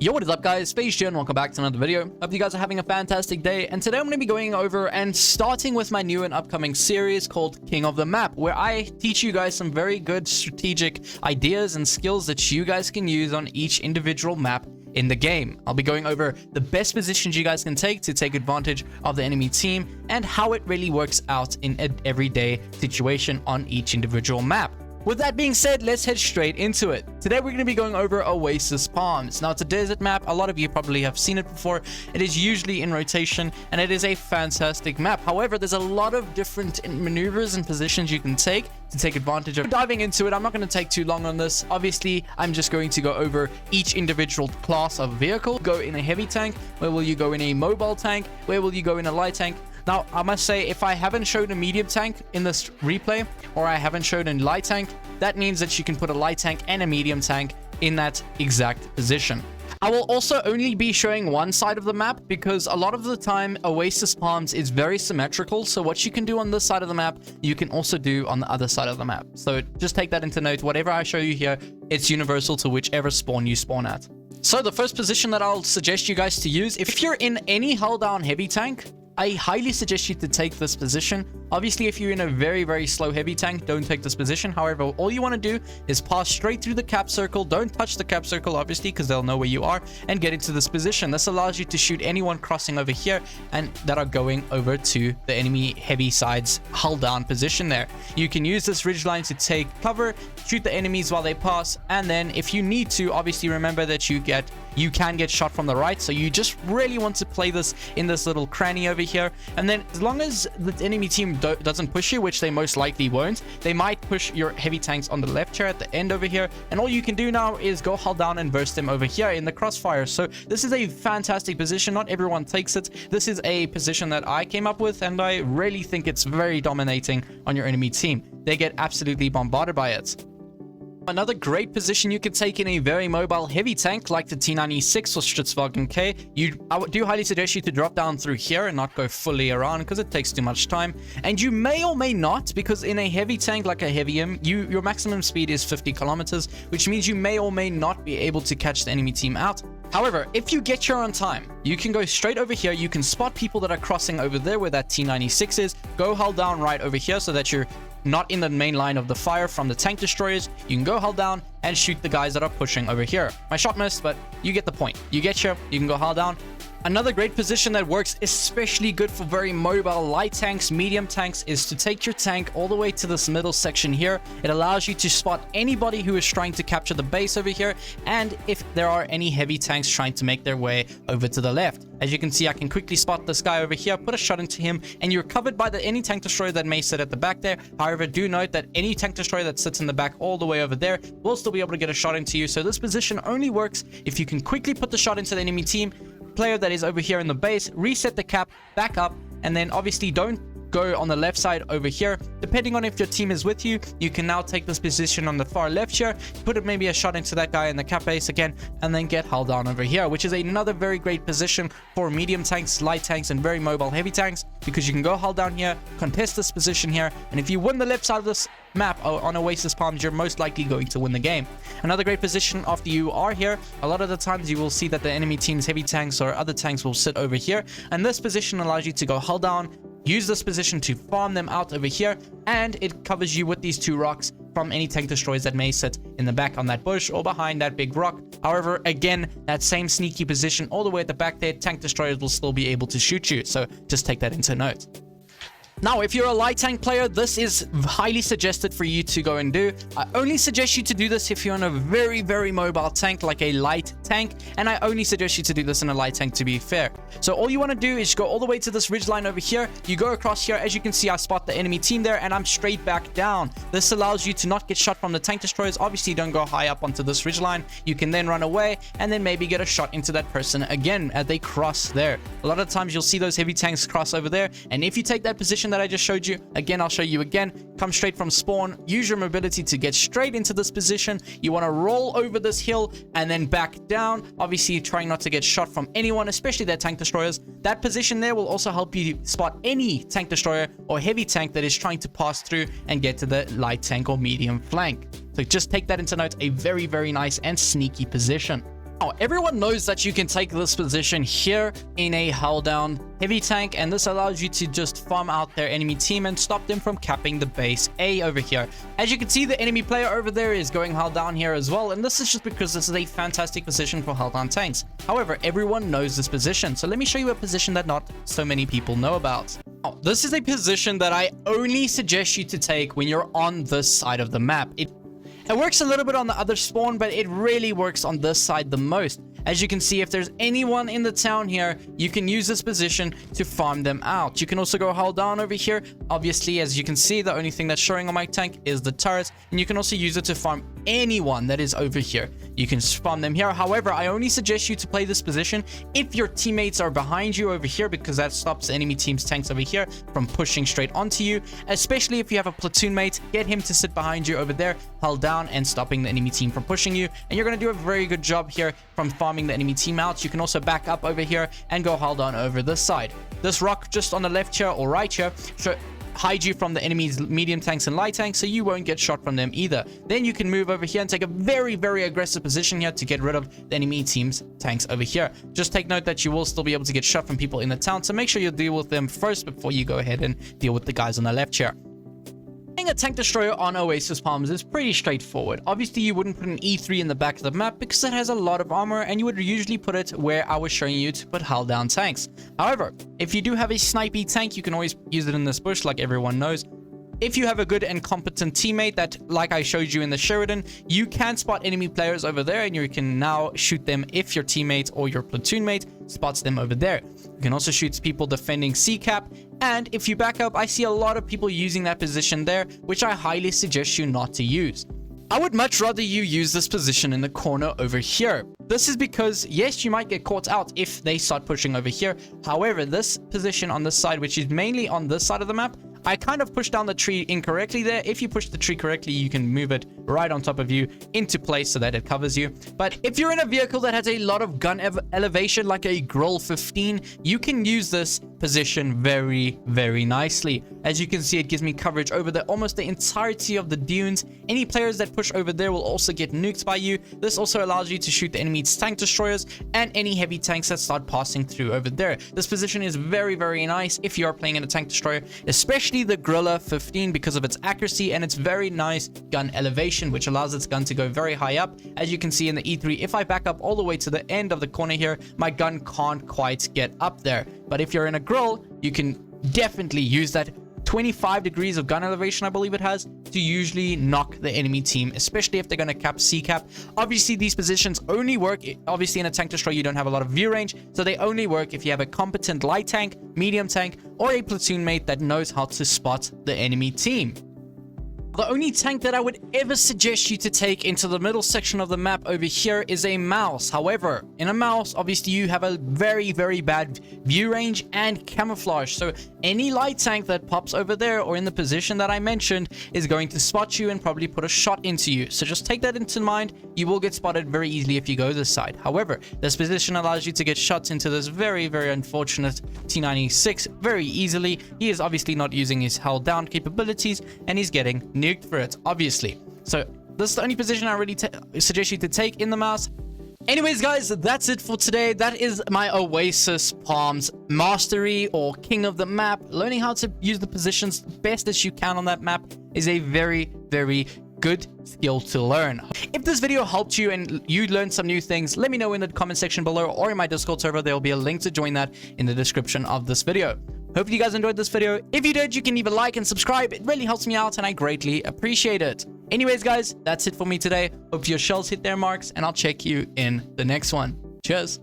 Yo, what is up guys, Phase here and welcome back to another video. Hope you guys are having a fantastic day, and today I'm going to be going over and starting with my new and upcoming series called King of the Map, where I teach you guys some very good strategic ideas and skills that you guys can use on each individual map in the game. I'll be going over the best positions you guys can take to take advantage of the enemy team and how it really works out in an everyday situation on each individual map. With that being said, let's head straight into it. Today we're going to be going over Oasis-Palms. Now, it's a desert map. A lot of you probably have seen it before. It is usually in rotation and it is a fantastic map. However, there's a lot of different maneuvers and positions you can take to take advantage of. Diving into it, I'm not going to take too long on this. Obviously, I'm just going to go over each individual class of vehicle. Go in a heavy tank. Where will you go in a mobile tank? Where will you go in a light tank? Now, I must say, if I haven't showed a medium tank in this replay, or I haven't showed a light tank, that means that you can put a light tank and a medium tank in that exact position. I will also only be showing one side of the map because a lot of the time Oasis-Palms is very symmetrical, so what you can do on this side of the map, you can also do on the other side of the map. So just take that into note. Whatever I show you here, it's universal to whichever spawn you spawn at. So the first position that I'll suggest you guys to use, if you're in any hull down heavy tank, I highly suggest you to take this position. Obviously, if you're in a very slow heavy tank, don't take this position. However, all you want to do is pass straight through the cap circle. Don't touch the cap circle, obviously, because they'll know where you are, and get into this position. This allows you to shoot anyone crossing over here and that are going over to the enemy heavy side's hull down position there. You can use this ridgeline to take cover, shoot the enemies while they pass, and then if you need to, obviously remember that you can get shot from the right, so you just really want to play this in this little cranny over here. And then as long as the enemy team doesn't push you, which they most likely won't, they might push your heavy tanks on the left here at the end over here, and all you can do now is go hull down and burst them over here in the crossfire. So this is a fantastic position. Not everyone takes it. This is a position that I came up with, and I really think it's very dominating on your enemy team. They get absolutely bombarded by it. Another great position you could take in a very mobile heavy tank like the T96 or Stritzwagen K. I do highly suggest you to drop down through here and not go fully around because it takes too much time. And you may or may not, because in a heavy tank like a Heavy M, your maximum speed is 50 kilometers, which means you may or may not be able to catch the enemy team out. However, if you get here on time, you can go straight over here. You can spot people that are crossing over there where that T96 is. Go hull down right over here so that you're not in the main line of the fire from the tank destroyers. You can go hull down and shoot the guys that are pushing over here. My shot missed, but you get the point. You get here, you can go hull down. Another great position that works especially good for very mobile light tanks, medium tanks, is to take your tank all the way to this middle section here. It allows you to spot anybody who is trying to capture the base over here, and if there are any heavy tanks trying to make their way over to the left. As you can see, I can quickly spot this guy over here, put a shot into him, and you're covered by any tank destroyer that may sit at the back there. However, do note that any tank destroyer that sits in the back all the way over there will still be able to get a shot into you. So this position only works if you can quickly put the shot into the enemy team player that is over here in the base, reset the cap, back up, and then obviously don't go on the left side over here. Depending on if your team is with you, you can now take this position on the far left here, put maybe a shot into that guy in the cap base again, and then get hull down over here, which is another very great position for medium tanks, light tanks, and very mobile heavy tanks, because you can go hull down here, contest this position here, and if you win the left side of this map on Oasis-Palms, you're most likely going to win the game. Another great position after you are here, a lot of the times you will see that the enemy team's heavy tanks or other tanks will sit over here, and this position allows you to go hull down, use this position to farm them out over here, and it covers you with these two rocks from any tank destroyers that may sit in the back on that bush or behind that big rock. However, again, that same sneaky position all the way at the back there, tank destroyers will still be able to shoot you, so just take that into note. Now, if you're a light tank player, this is highly suggested for you to go and do. I only suggest you to do this if you're on a very mobile tank, like a light tank, and I only suggest you to do this in a light tank, to be fair. So all you want to do is go all the way to this ridge line over here. You go across here. As you can see, I spot the enemy team there, and I'm straight back down. This allows you to not get shot from the tank destroyers. Obviously, don't go high up onto this ridge line. You can then run away and then maybe get a shot into that person again as they cross there. A lot of times you'll see those heavy tanks cross over there, and if you take that position that I just showed you, again, I'll show you again, come straight from spawn, use your mobility to get straight into this position. You want to roll over this hill and then back down, obviously trying not to get shot from anyone, especially their tank destroyers. That position there will also help you spot any tank destroyer or heavy tank that is trying to pass through and get to the light tank or medium flank. So just take that into note, a very nice and sneaky position. Now, everyone knows that you can take this position here in a hull down heavy tank, and this allows you to just farm out their enemy team and stop them from capping the base A over here. As you can see, the enemy player over there is going hull down here as well, and this is just because this is a fantastic position for hull down tanks. However, everyone knows this position, so let me show you a position that not so many people know about. Now, this is a position that I only suggest you to take when you're on this side of the map. It works a little bit on the other spawn, but it really works on this side the most. As you can see, if there's anyone in the town here, you can use this position to farm them out. You can also go hull down over here. Obviously, as you can see, the only thing that's showing on my tank is the turret, and you can also use it to farm anyone that is over here. You can farm them here. However, I only suggest you to play this position if your teammates are behind you over here, because that stops enemy team's tanks over here from pushing straight onto you. Especially if you have a platoon mate, get him to sit behind you over there, hull down, and stopping the enemy team from pushing you. And you're going to do a very good job here from farming the enemy team out. You can also back up over here and go hull down over this side. This rock just on the left here or right here should hide you from the enemy's medium tanks and light tanks, so you won't get shot from them either. Then you can move over here and take a very, very aggressive position here to get rid of the enemy team's tanks over here. Just take note that you will still be able to get shot from people in the town, so make sure you deal with them first before you go ahead and deal with the guys on the left here. Playing a tank destroyer on Oasis-Palms is pretty straightforward. Obviously, you wouldn't put an E3 in the back of the map because it has a lot of armor, and you would usually put it where I was showing you to put hull down tanks. However, if you do have a snipey tank, you can always use it in this bush like everyone knows. If you have a good and competent teammate that, like I showed you in the Sheridan, you can spot enemy players over there, and you can now shoot them if your teammate or your platoon mate spots them over there. You can also shoot people defending C-cap, and if you back up, I see a lot of people using that position there, which I highly suggest you not to use. I would much rather you use this position in the corner over here. This is because, yes, you might get caught out if they start pushing over here. However, this position on this side, which is mainly on this side of the map, I kind of pushed down the tree incorrectly there. If you push the tree correctly, you can move it right on top of you into place so that it covers you. But if you're in a vehicle that has a lot of gun elevation, like a Grill 15, you can use this position very, very nicely. As you can see, it gives me coverage over almost the entirety of the dunes. Any players that push over there will also get nuked by you. This also allows you to shoot the enemy's tank destroyers and any heavy tanks that start passing through over there. This position is very, very nice if you are playing in a tank destroyer, especially the Gorilla 15, because of its accuracy and its very nice gun elevation, which allows its gun to go very high up. As you can see in the E3, if I back up all the way to the end of the corner here, my gun can't quite get up there. But if you're in a Grill, you can definitely use that 25 degrees of gun elevation, I believe it has, to usually knock the enemy team, especially if they're going to cap C-cap. Obviously, these positions only work, obviously in a tank destroyer you don't have a lot of view range, so they only work if you have a competent light tank, medium tank, or a platoon mate that knows how to spot the enemy team. The only tank that I would ever suggest you to take into the middle section of the map over here is a mouse. However, in a mouse, obviously you have a very, very bad view range and camouflage. So any light tank that pops over there or in the position that I mentioned is going to spot you and probably put a shot into you. So just take that into mind. You will get spotted very easily if you go this side. However, this position allows you to get shots into this very, very unfortunate T96 very easily. He is obviously not using his hull down capabilities, and he's getting nuked for it, obviously. So this is the only position I really suggest you to take in the mouse. Anyways, guys, that's it for today. That is my Oasis-Palms mastery or king of the map. Learning how to use the positions best as you can on that map is a very, very good skill to learn. If this video helped you and you learned some new things, let me know in the comment section below or in my Discord server. There will be a link to join that in the description of this video. Hope you guys enjoyed this video. If you did, you can leave a like and subscribe. It really helps me out and I greatly appreciate it. Anyways, guys, that's it for me today. Hope your shells hit their marks, and I'll check you in the next one. Cheers.